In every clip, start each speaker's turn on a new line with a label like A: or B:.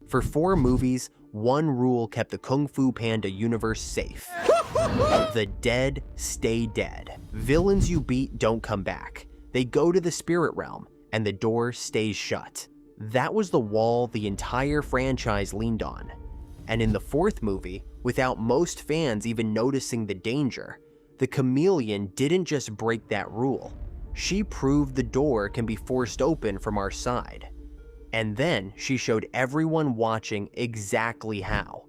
A: For 4 movies, one rule kept the Kung Fu Panda universe safe. The dead stay dead. Villains you beat don't come back. They go to the spirit realm, and the door stays shut. That was the wall the entire franchise leaned on. And in the 4th movie, without most fans even noticing the danger, the Chameleon didn't just break that rule. She proved the door can be forced open from our side. And then she showed everyone watching exactly how.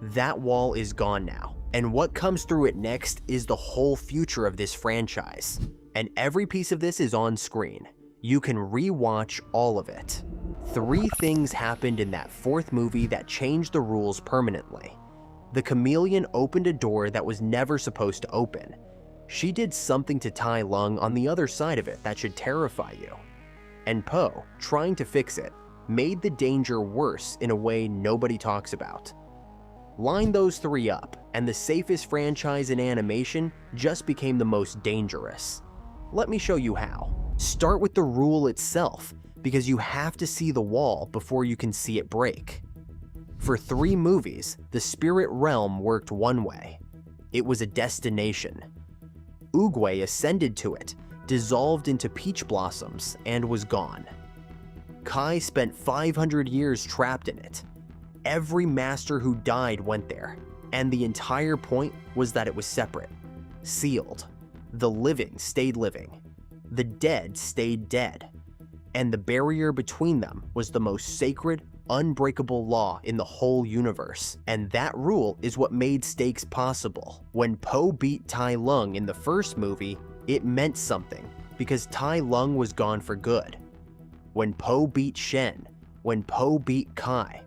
A: That wall is gone now, and what comes through it next is the whole future of this franchise. And every piece of this is on screen. You can re-watch all of it. 3 things happened in that 4th movie that changed the rules permanently. The Chameleon opened a door that was never supposed to open. She did something to Tai Lung on the other side of it that should terrify you. And Po, trying to fix it, made the danger worse in a way nobody talks about. Line those 3 up, and the safest franchise in animation just became the most dangerous. Let me show you how. Start with the rule itself, because you have to see the wall before you can see it break. For 3 movies, the spirit realm worked one way. It was a destination. Oogway ascended to it, dissolved into peach blossoms, and was gone. Kai spent 500 years trapped in it. Every master who died went there, and the entire point was that it was separate, sealed. The living stayed living. The dead stayed dead. And the barrier between them was the most sacred, unbreakable law in the whole universe. And that rule is what made stakes possible. When Po beat Tai Lung in the 1st movie, it meant something, because Tai Lung was gone for good. When Po beat Shen, when Po beat Kai,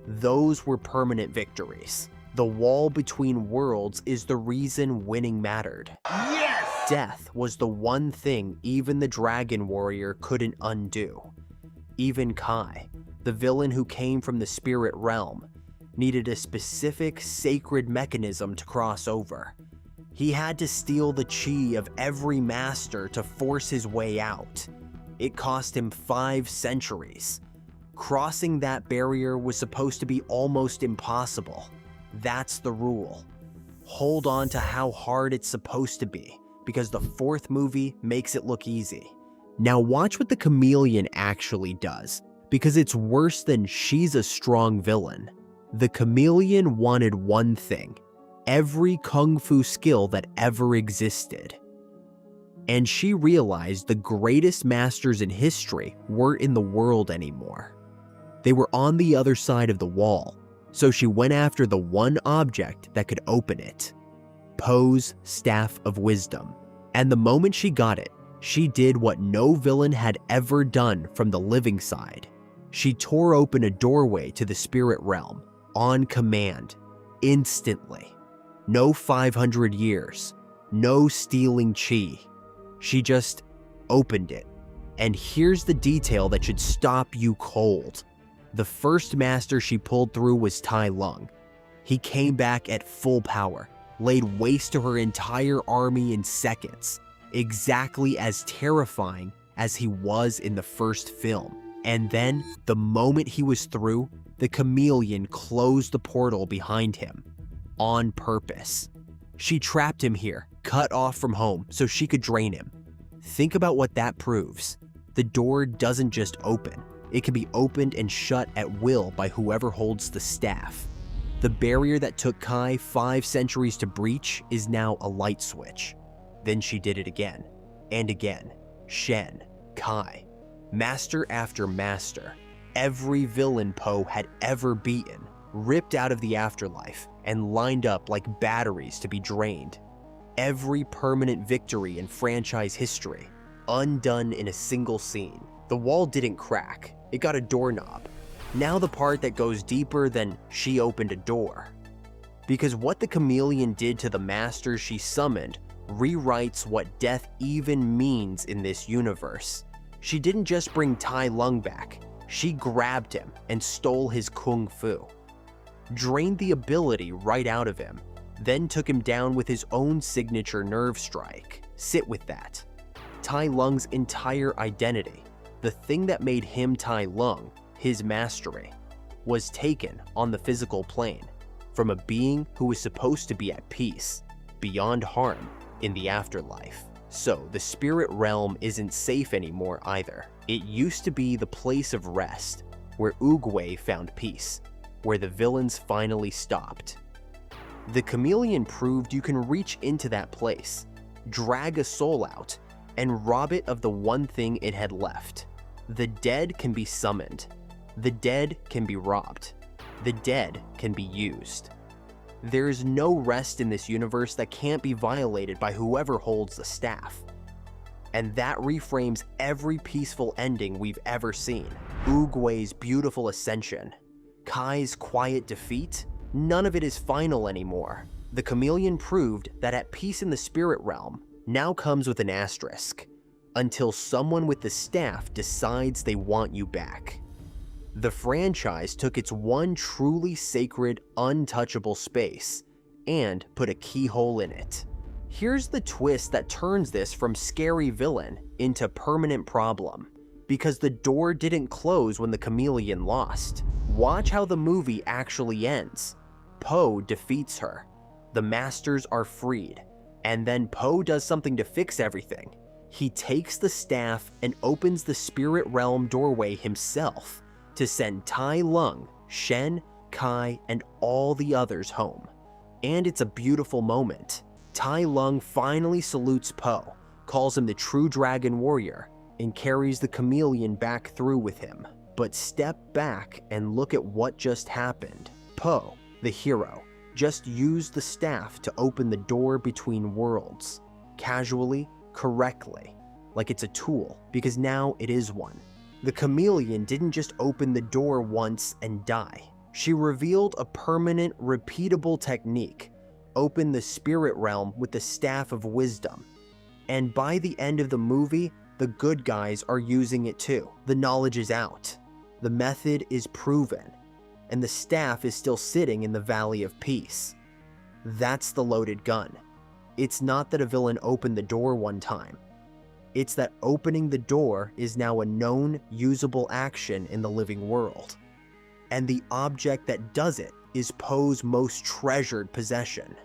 A: those were permanent victories. The wall between worlds is the reason winning mattered. Yes! Death was the one thing even the Dragon Warrior couldn't undo. Even Kai, the villain who came from the spirit realm, needed a specific sacred mechanism to cross over. He had to steal the chi of every master to force his way out. It cost him 5 centuries. Crossing that barrier was supposed to be almost impossible. That's the rule. Hold on to how hard it's supposed to be, because the 4th movie makes it look easy. Now watch what the Chameleon actually does, because it's worse than she's a strong villain. The Chameleon wanted one thing: every kung fu skill that ever existed. And she realized the greatest masters in history weren't in the world anymore. They were on the other side of the wall, so she went after the one object that could open it: Po's Staff of Wisdom. And the moment she got it, she did what no villain had ever done from the living side. She tore open a doorway to the spirit realm, on command, instantly. No 500 years, no stealing chi. She just opened it. And here's the detail that should stop you cold. The first master she pulled through was Tai Lung. He came back at full power, laid waste to her entire army in seconds, exactly as terrifying as he was in the first film. And then, the moment he was through, the Chameleon closed the portal behind him. On purpose. She trapped him here, cut off from home, so she could drain him. Think about what that proves. The door doesn't just open. It can be opened and shut at will by whoever holds the staff. The barrier that took Kai 5 centuries to breach is now a light switch. Then she did it again, and again. Shen, Kai, master after master. Every villain Po had ever beaten, ripped out of the afterlife, and lined up like batteries to be drained. Every permanent victory in franchise history, undone in a single scene. The wall didn't crack, it got a doorknob. Now the part that goes deeper than she opened a door. Because what the Chameleon did to the masters she summoned rewrites what death even means in this universe. She didn't just bring Tai Lung back, she grabbed him and stole his kung fu. Drained the ability right out of him, then took him down with his own signature nerve strike. Sit with that. Tai Lung's entire identity, the thing that made him Tai Lung, his mastery. was taken on the physical plane from a being who was supposed to be at peace, beyond harm, in the afterlife. So the spirit realm isn't safe anymore either. It used to be the place of rest, where Oogway found peace, where the villains finally stopped. The Chameleon proved you can reach into that place, drag a soul out, and rob it of the one thing it had left. The dead can be summoned. The dead can be robbed. The dead can be used. There is no rest in this universe that can't be violated by whoever holds the staff. And that reframes every peaceful ending we've ever seen. Oogway's beautiful ascension, Kai's quiet defeat, none of it is final anymore. The Chameleon proved that at peace in the spirit realm now comes with an asterisk, until someone with the staff decides they want you back. The franchise took its one truly sacred, untouchable space and put a keyhole in it. Here's the twist that turns this from scary villain into permanent problem, because the door didn't close when the Chameleon lost. Watch how the movie actually ends. Po defeats her. The masters are freed, and then Po does something to fix everything. He takes the staff and opens the spirit realm doorway himself to send Tai Lung, Shen, Kai, and all the others home. And it's a beautiful moment. Tai Lung finally salutes Po, calls him the true dragon warrior, and carries the Chameleon back through with him. But step back and look at what just happened. Po, the hero, just used the staff to open the door between worlds. Casually, correctly, like it's a tool, because now it is one. The Chameleon didn't just open the door once and die. She revealed a permanent, repeatable technique, opened the spirit realm with the Staff of Wisdom. And by the end of the movie, the good guys are using it too. The knowledge is out. The method is proven. And the staff is still sitting in the Valley of Peace. That's the loaded gun. It's not that a villain opened the door one time. It's that opening the door is now a known, usable action in the living world. And the object that does it is Po's most treasured possession.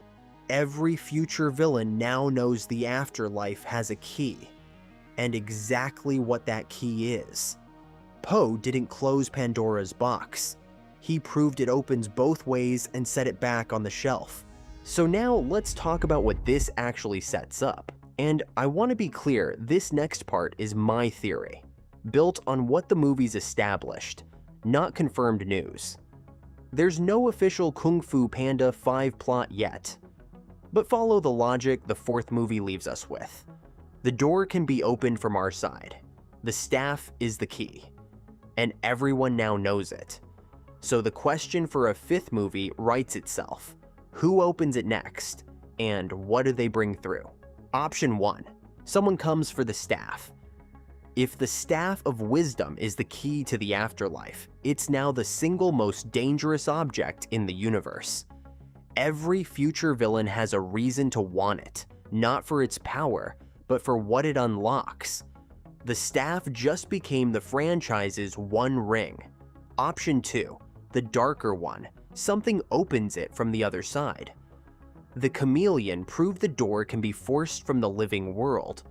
A: Every future villain now knows the afterlife has a key, and exactly what that key is. Po didn't close Pandora's box. He proved it opens both ways and set it back on the shelf. So now let's talk about what this actually sets up. And I want to be clear, this next part is my theory, built on what the movie's established, not confirmed news. There's no official Kung Fu Panda 5 plot yet, but follow the logic the fourth movie leaves us with. The door can be opened from our side. The staff is the key, and everyone now knows it. So the question for a fifth movie writes itself. Who opens it next, and what do they bring through? Option 1. Someone comes for the staff. If the Staff of Wisdom is the key to the afterlife, it's now the single most dangerous object in the universe. Every future villain has a reason to want it, not for its power, but for what it unlocks. The staff just became the franchise's one ring. Option 2. The darker one. Something opens it from the other side. The Chameleon proved the door can be forced from the living world,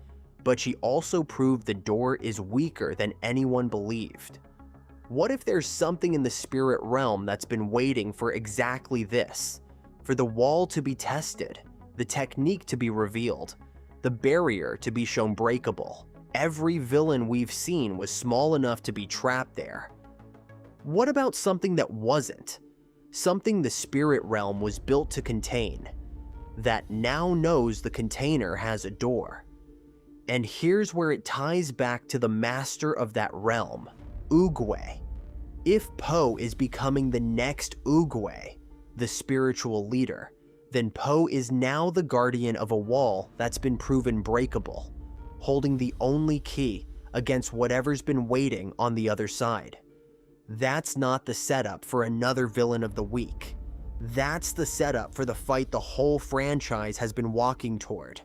A: but she also proved the door is weaker than anyone believed. What if there's something in the spirit realm that's been waiting for exactly this? For the wall to be tested, the technique to be revealed, the barrier to be shown breakable. Every villain we've seen was small enough to be trapped there. What about something that wasn't? Something the spirit realm was built to contain, that now knows the container has a door. And here's where it ties back to the master of that realm, Oogway. If Po is becoming the next Oogway, the spiritual leader, then Po is now the guardian of a wall that's been proven breakable, holding the only key against whatever's been waiting on the other side. That's not the setup for another villain of the week. That's the setup for the fight the whole franchise has been walking toward.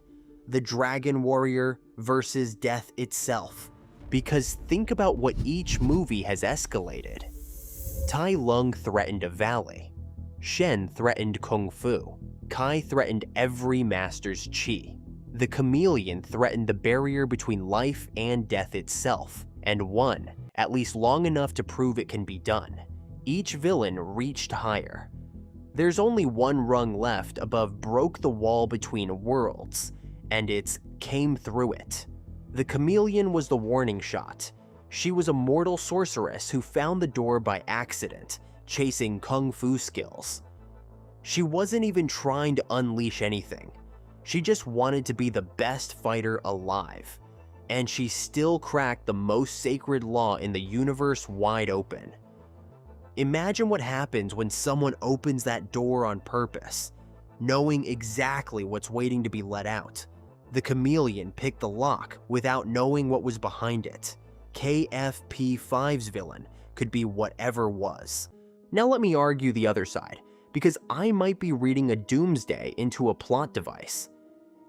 A: The Dragon Warrior versus death itself. Because think about what each movie has escalated. Tai Lung threatened a valley. Shen threatened Kung Fu. Kai threatened every master's chi. The Chameleon threatened the barrier between life and death itself, and won, at least long enough to prove it can be done. Each villain reached higher. There's only one rung left above broke the wall between worlds, and it's came through it. The Chameleon was the warning shot. She was a mortal sorceress who found the door by accident, chasing kung fu skills. She wasn't even trying to unleash anything. She just wanted to be the best fighter alive. And she still cracked the most sacred law in the universe wide open. Imagine what happens when someone opens that door on purpose, knowing exactly what's waiting to be let out. The Chameleon picked the lock without knowing what was behind it. KFP5's villain could be whatever was. Now let me argue the other side, because I might be reading a doomsday into a plot device.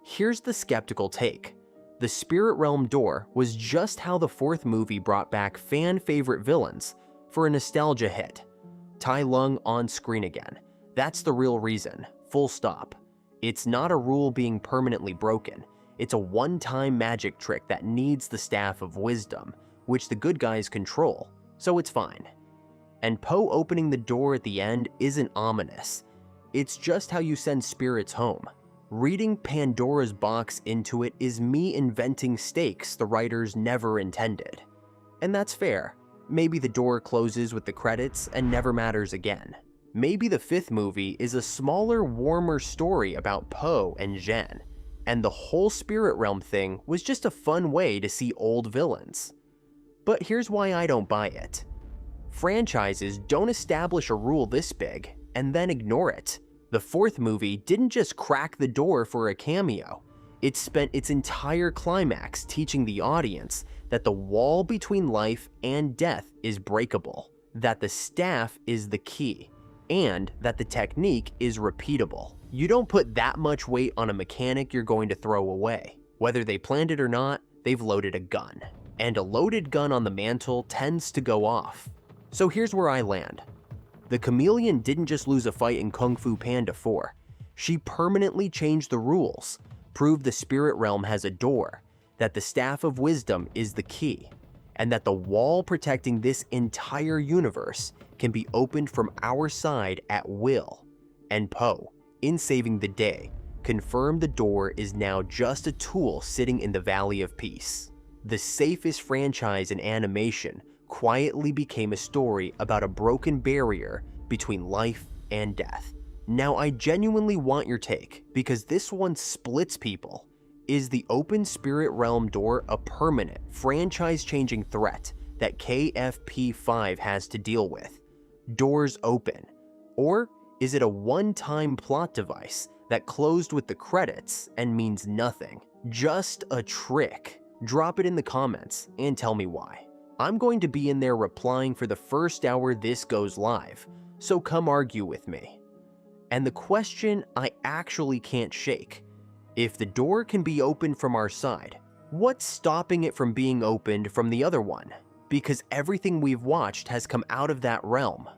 A: Here's the skeptical take. The Spirit Realm door was just how the fourth movie brought back fan-favorite villains for a nostalgia hit. Tai Lung on screen again. That's the real reason, full stop. It's not a rule being permanently broken. It's a one-time magic trick that needs the Staff of Wisdom, which the good guys control, so it's fine. And Poe opening the door at the end isn't ominous. It's just how you send spirits home. Reading Pandora's box into it is me inventing stakes the writers never intended. And that's fair. Maybe the door closes with the credits and never matters again. Maybe the fifth movie is a smaller, warmer story about Poe and Shen, and the whole Spirit Realm thing was just a fun way to see old villains. But here's why I don't buy it. Franchises don't establish a rule this big and then ignore it. The fourth movie didn't just crack the door for a cameo. It spent its entire climax teaching the audience that the wall between life and death is breakable, that the staff is the key, and that the technique is repeatable. You don't put that much weight on a mechanic you're going to throw away. Whether they planned it or not, they've loaded a gun. And a loaded gun on the mantle tends to go off. So here's where I land. The Chameleon didn't just lose a fight in Kung Fu Panda 4. She permanently changed the rules, proved the Spirit Realm has a door, that the Staff of Wisdom is the key, and that the wall protecting this entire universe can be opened from our side at will. And Poe, in saving the day, confirmed the door is now just a tool sitting in the Valley of Peace. The safest franchise in animation quietly became a story about a broken barrier between life and death. Now I genuinely want your take, because this one splits people. Is the open Spirit Realm door a permanent, franchise-changing threat that KFP5 has to deal with? Doors open. Or is it a one-time plot device that closed with the credits and means nothing? Just a trick? Drop it in the comments and tell me why. I'm going to be in there replying for the first hour this goes live, so come argue with me. And the question I actually can't shake: if the door can be opened from our side, what's stopping it from being opened from the other one? Because everything we've watched has come out of that realm.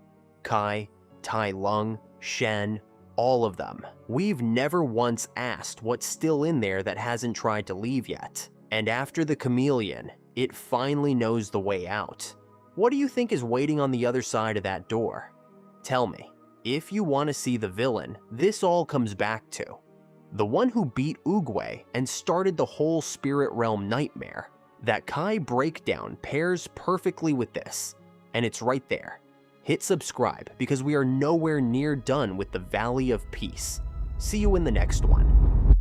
A: Kai, Tai Lung, Shen, all of them. We've never once asked what's still in there that hasn't tried to leave yet. And after the Chameleon, it finally knows the way out. What do you think is waiting on the other side of that door? Tell me, if you want to see the villain this all comes back to. The one who beat Oogway and started the whole Spirit Realm nightmare. That Kai breakdown pairs perfectly with this, and it's right there. Hit subscribe because we are nowhere near done with the Valley of Peace. See you in the next one.